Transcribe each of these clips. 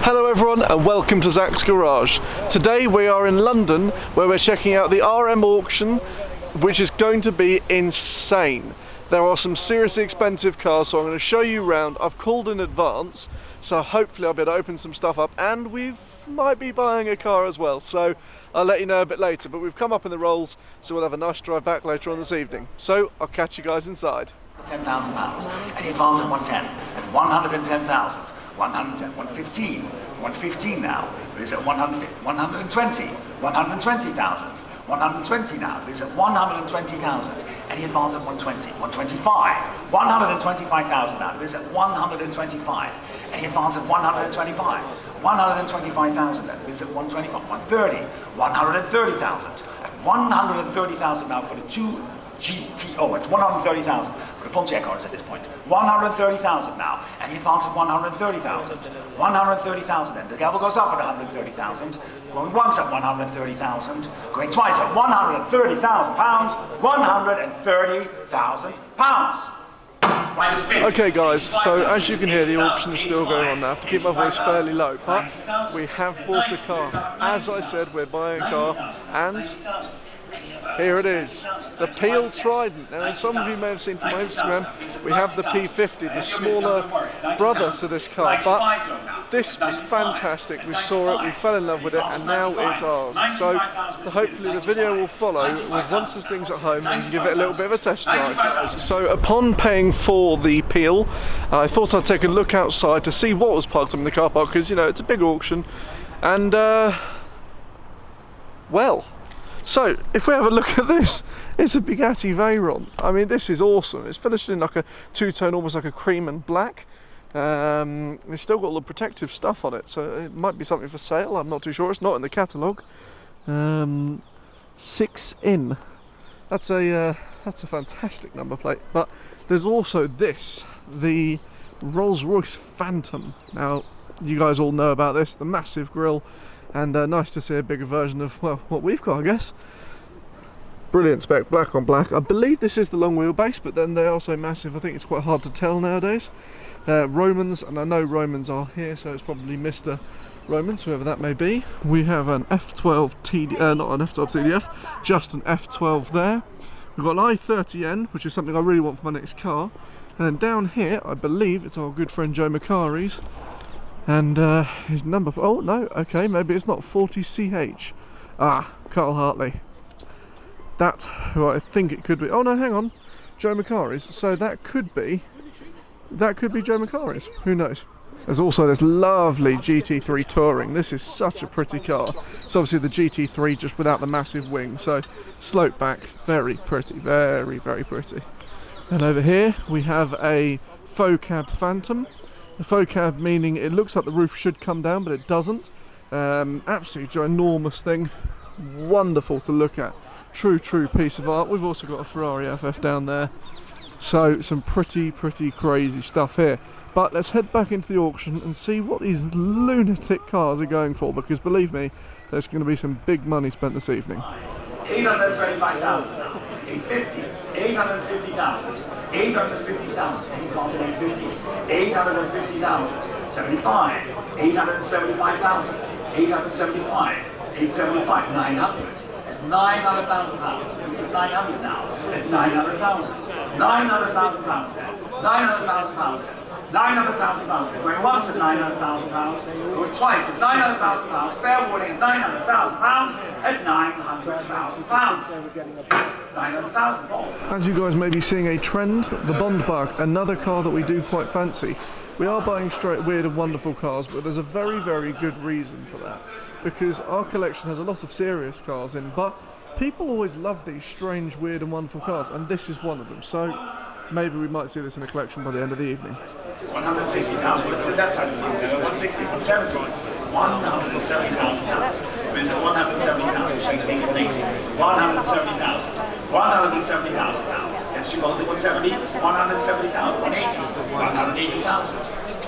Hello everyone and welcome to Zach's Garage. Today we are in London where we're checking out the RM auction, which is going to be insane. There are some seriously expensive cars, so I'm going to show you around. I've called in advance, so hopefully I'll be able to open some stuff up, and we might be buying a car as well, so I'll let you know a bit later. But we've come up in the rolls, so we'll have a nice drive back later on this evening. So I'll catch you guys inside. £10,000, and he advanced at 110, at 110,000, 110, 115, 115 now, he's at 100, 120, 120,000, 120 now, he's at 120,000, and he advanced at 120, 125, 125,000 now, he's at 125, and he advanced at 125, 125,000 now, he's at 125, 130, 130,000, at 130,000 now for the two GTO, it's 130,000 for the Pontiac cars at this point. 130,000 now, and he advanced at 130,000. 130,000, then the gavel goes up at 130,000, going once at 130,000, going twice at 130,000 pounds, 130,000 pounds. Okay guys, so as you can hear, the auction is still going on now. I have to keep my voice fairly low, but we have bought a car. As I said, we're buying a car, and here it is, the Peel Trident. Now, as some of you may have seen from my Instagram, we have the P50, the smaller brother to this car, but this was fantastic. We saw it, we fell in love with it, and now it's ours. So hopefully the video will follow once this thing's at home and we can give it a little bit of a test drive. So upon paying for the Peel, I thought I'd take a look outside to see what was parked up in the car park, because, you know, it's a big auction, and well, so if we have a look at this, it's a Bugatti Veyron. I mean, this is awesome. It's finished in like a two-tone, almost like a cream and black. It's still got all the protective stuff on it, so it might be something for sale. I'm not too sure. It's not in the catalogue. 6 in. That's a fantastic number plate. But there's also this, the Rolls-Royce Phantom. Now, you guys all know about this, the massive grille. And nice to see a bigger version of, well, what we've got, I guess. Brilliant spec, black on black. I believe this is the long wheelbase, but then they're also massive. I think it's quite hard to tell nowadays. Romans, and I know Romans are here, so it's probably Mr. Romans, whoever that may be. We have an F12 not an F12 TDF, just an F12 there. We've got an i30N, which is something I really want for my next car. And then down here, I believe it's our good friend Joe Macari's. And his number, oh no, okay, maybe it's not 40CH. Ah, Carl Hartley. That's who I think it could be. Oh no, hang on, Joe Macari's. So that could be Joe Macari's. Who knows? There's also this lovely GT3 Touring. This is such a pretty car. It's obviously the GT3 just without the massive wing. So slope back, very pretty, very, very pretty. And over here we have a faux cab Phantom. The faux cab meaning it looks like the roof should come down, but it doesn't. Absolutely ginormous thing. Wonderful to look at. True piece of art. We've also got a Ferrari FF down there. So some pretty crazy stuff here. But let's head back into the auction and see what these lunatic cars are going for, because believe me, there's going to be some big money spent this evening. 825,000, 850, 850,000, 850,000, 850,000, 850,000, 75, 875,000, 875, 875, 900, at 900,000 pounds. It's at 900 now, at 900,000, 900,000 pounds now, 900,000 pounds now. 900,000 pounds. Going once at 900,000 pounds, going twice at 900,000 pounds, fair warning at 900,000 pounds, at 900,000 pounds. 900,000 pounds. As you guys may be seeing a trend, the Bond Bug, another car that we do quite fancy. We are buying straight weird and wonderful cars, but there's a very good reason for that. Because our collection has a lot of serious cars in, but people always love these strange, weird and wonderful cars, and this is one of them. So maybe we might see this in a collection by the end of the evening. 160,000, let's say that side. 160, 170, 170,000 pounds. There's 170,000, 180, 170,000, 170,000 now. Against you both at 170, 170,000, 180, 180,000,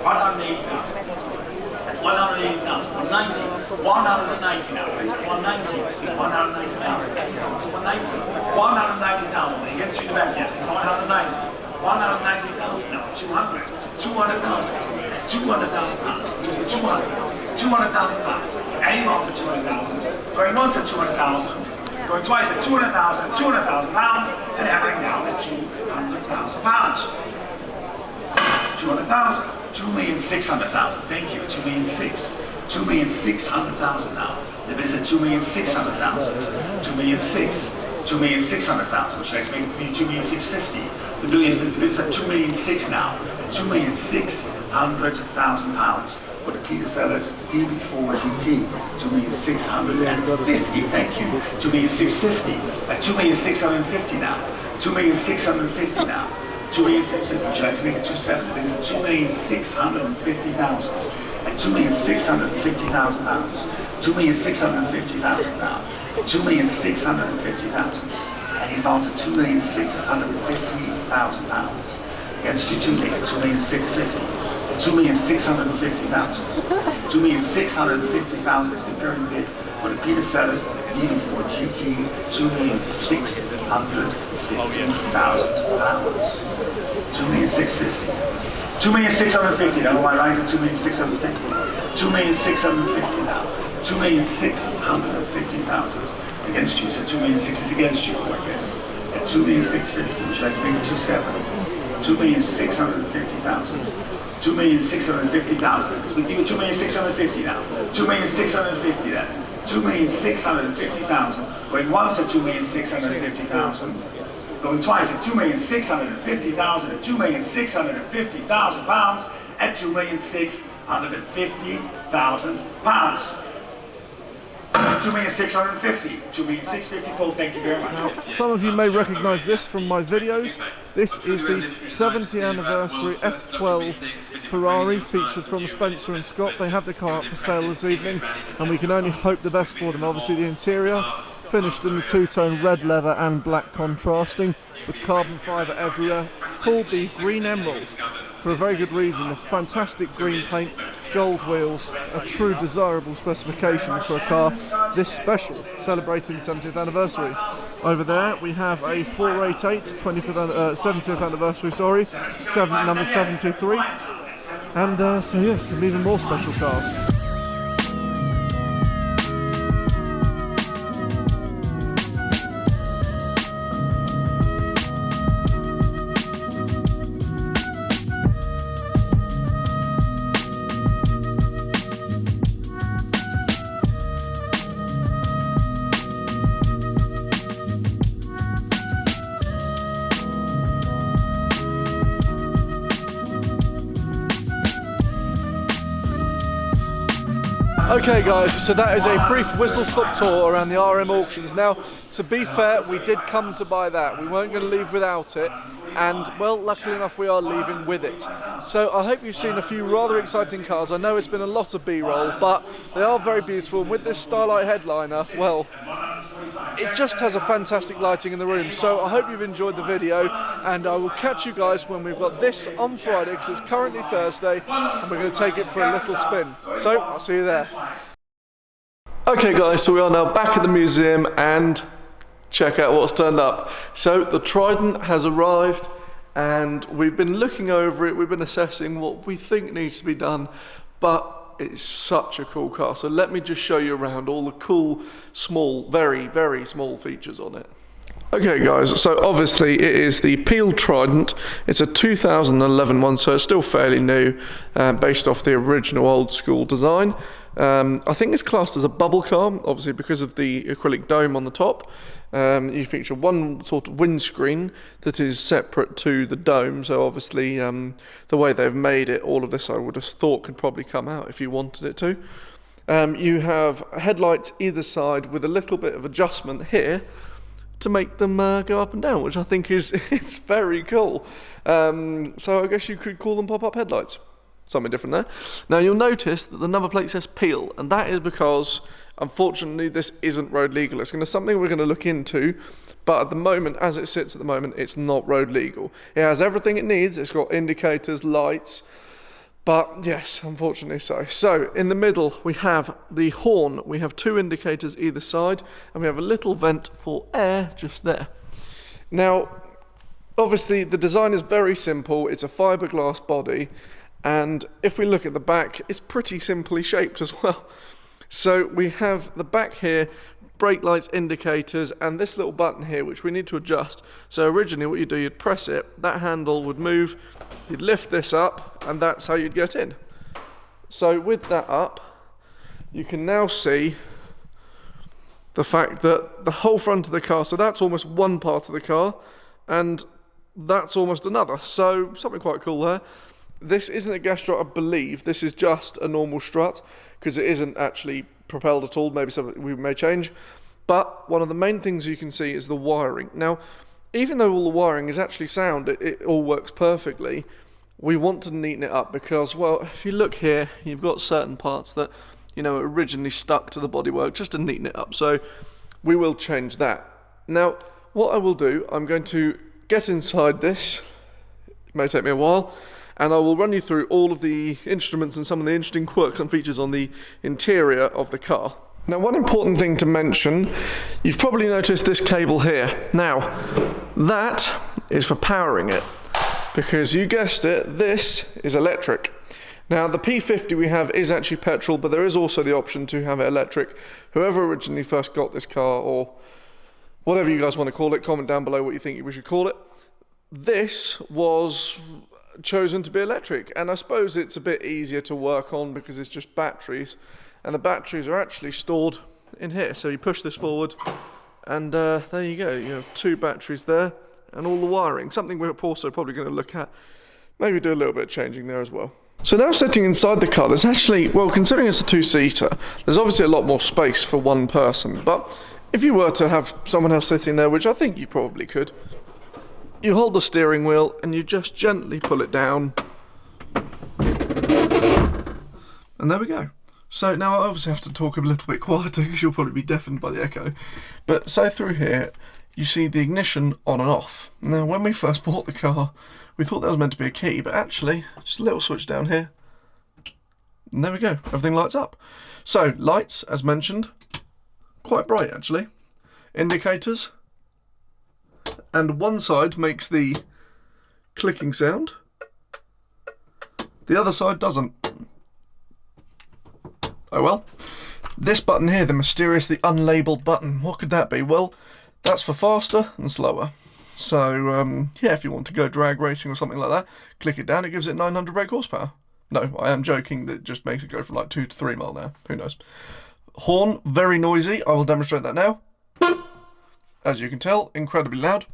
180,000. 180,000, 190, 190 now, it's at 190, 190,000, 190, 190,000, against you in the back, yes, it's 190, 190,000 now, 200, 200,000, 200,000 pounds, it's 200, 200,000 pounds. Any once at 200,000. Going once at 200,000. Going twice at 200,000, 200,000 pounds, and hammering down at 200,000 pounds. 200,000, 2,600,000. Thank you. 2,600,000. 2,600,000 now. The bid is at 2,600,000. 2,600,000. 2,600,000, which makes me 2,650,000. The bid is at 2,600,000 now. 2,600,000 pounds for the Peter Sellers DB4 GT. 2,650,000. Thank you. 2,650,000. At 2,650,000 now. 2,650,000 now. 2,650,000. Would you like to make it 2,700,000? It is at 2,650,000. At 2,650,000 pounds. 2,650,000 now. 2,650,000. And he falls at 2,650,000 pounds. Against you, 2,650,000. 2,650,000. 2,650,000 is the current bid for the Peter Sellers DB4 GT. 2,650,000 pounds. 2,650,000. 2,650,000. Now, am I right? 2,650,000. 2,650,000 now. 2,650,000 against you. So 2,600,000 is against you, I guess. At 2,650,000, would you like to make it 2,700,000? 2,650,000. 2,650,000. It's with you. 2,650,000 now. 2,650,000 then. 2,650,000. Going once at 2,650,000. Going twice at 2,650,000 at 2,650,000 pounds at 2,650,000 pounds. 2,650,000. 2,650,000, Paul, thank you very much. Now, some of you may recognise this from my videos. This is the 70th anniversary F12 Ferrari featured from Spencer and Scott. They have the car up for sale this evening and we can only hope the best for them. Obviously the interior finished in the two-tone red leather and black contrasting with carbon fibre everywhere. It's called the Green Emerald for a very good reason. A fantastic green paint, gold wheels, a true desirable specification for a car this special, celebrating the 70th anniversary. Over there we have a 488 70th anniversary, number 73, and so yes, some even more special cars. Okay guys, so that is a brief whistle-stop tour around the RM auctions. Now, to be fair, we did come to buy that. We weren't going to leave without it, and well, luckily enough we are leaving with it. So I hope you've seen a few rather exciting cars. I know it's been a lot of B-roll, but they are very beautiful, and with this Starlight headliner, well, it just has a fantastic lighting in the room. So I hope you've enjoyed the video, and I will catch you guys when we've got this on Friday, because it's currently Thursday and we're going to take it for a little spin. So I'll see you there. Okay guys, so we are now back at the museum and check out what's turned up. So the Trident has arrived and we've been looking over it, we've been assessing what we think needs to be done, but it's such a cool car. So let me just show you around all the cool, small, very, very small features on it. Okay guys, so obviously it is the Peel Trident. It's a 2011 one, so it's still fairly new, based off the original old school design. I think it's classed as a bubble car, obviously because of the acrylic dome on the top. You feature one sort of windscreen that is separate to the dome, so obviously the way they've made it, all of this I would have thought could probably come out if you wanted it to. You have headlights either side with a little bit of adjustment here to make them go up and down, which I think is it's very cool. So I guess you could call them pop-up headlights. Something different there. Now you'll notice that the number plate says Peel, and that is because unfortunately this isn't road legal. It's something we're going to look into, but at the moment, as it sits at the moment, it's not road legal. It has everything it needs. It's got indicators, lights, but yes, unfortunately so. So in the middle we have the horn. We have two indicators either side, and we have a little vent for air just there. Now obviously the design is very simple. It's a fiberglass body, And if we look at the back, it's pretty simply shaped as well. So we have the back here, brake lights, indicators, and this little button here which we need to adjust. So originally what you do, you'd press it, that handle would move, you'd lift this up, and that's how you'd get in. So with that up, you can now see the fact that the whole front of the car, so that's almost one part of the car, and that's almost another. So something quite cool there. This isn't a gas strut, I believe. This is just a normal strut, because it isn't actually propelled at all. Maybe something we may change. But one of the main things you can see is the wiring. Now, even though all the wiring is actually sound, it all works perfectly, we want to neaten it up because, well, if you look here, you've got certain parts that, you know, originally stuck to the bodywork, just to neaten it up. So we will change that. Now, what I will do, I'm going to get inside this. It may take me a while, and I will run you through all of the instruments and some of the interesting quirks and features on the interior of the car. Now, one important thing to mention, you've probably noticed this cable here. Now, that is for powering it, because you guessed it, this is electric. Now, the P50 we have is actually petrol, but there is also the option to have it electric. Whoever originally first got this car, or whatever you guys want to call it, comment down below what you think we should call it. This was chosen to be electric, and I suppose it's a bit easier to work on because it's just batteries, and the batteries are actually stored in here. So you push this forward, and there you go. You have 2 batteries there, and all the wiring. Something we're also probably going to look at, maybe do a little bit of changing there as well. So now sitting inside the car, there's actually, well, considering it's a 2-seater, there's obviously a lot more space for one person. But if you were to have someone else sitting there, which I think you probably could, you hold the steering wheel and you just gently pull it down, and there we go. So now I obviously have to talk a little bit quieter because you'll probably be deafened by the echo. But so through here, you see the ignition on and off. Now, when we first bought the car, we thought that was meant to be a key, but actually, just a little switch down here, and there we go, everything lights up. So, lights, as mentioned, quite bright actually. Indicators, and one side makes the clicking sound, the other side doesn't. Oh well. This button here, the mysterious, the unlabeled button, what could that be? Well, that's for faster and slower. So, yeah, if you want to go drag racing or something like that, click it down, it gives it 900 brake horsepower. No, I am joking, that just makes it go from like 2 to 3 mile an hour, who knows. Horn, very noisy, I will demonstrate that now. As you can tell, incredibly loud.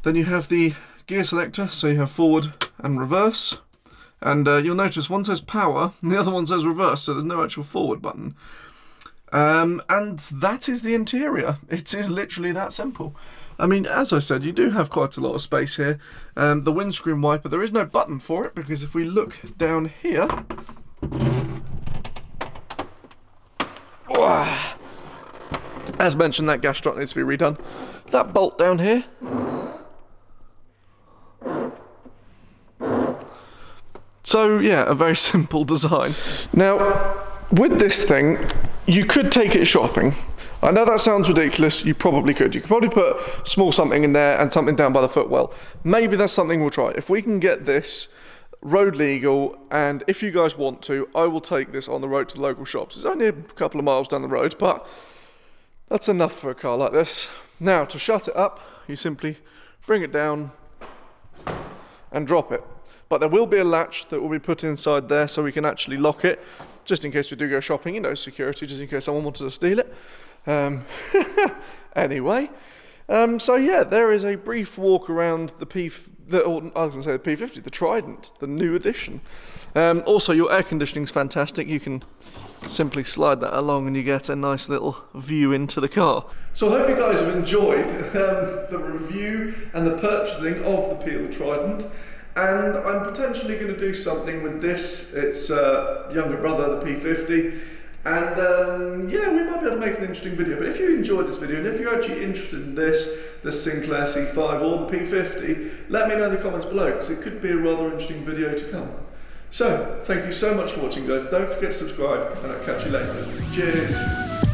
Then you have the gear selector, so you have forward and reverse. And you'll notice one says power, and the other one says reverse, so there's no actual forward button. And that is the interior. It is literally that simple. I mean, as I said, you do have quite a lot of space here. The windscreen wiper, there is no button for it, because if we look down here, as mentioned, that gas strut needs to be redone. That bolt down here, so yeah, a very simple design. Now, with this thing, you could take it shopping. I know that sounds ridiculous, you probably could. You could probably put small something in there and something down by the footwell. Maybe that's something we'll try. If we can get this road legal, and if you guys want to, I will take this on the road to the local shops. It's only a couple of miles down the road, but that's enough for a car like this. Now, to shut it up, you simply bring it down and drop it. But there will be a latch that will be put inside there so we can actually lock it, just in case we do go shopping, you know, security, just in case someone wanted to steal it. Anyway, so yeah, there is a brief walk around the P50, the Trident, the new edition. Also, your air conditioning is fantastic. You can simply slide that along and you get a nice little view into the car. So I hope you guys have enjoyed the review and the purchasing of the Peel Trident. And I'm potentially going to do something with this. It's younger brother, the P50. And yeah, we might be able to make an interesting video. But if you enjoyed this video, and if you're actually interested in this, the Sinclair C5 or the P50, let me know in the comments below, because it could be a rather interesting video to come. So, thank you so much for watching, guys. Don't forget to subscribe, and I'll catch you later. Cheers!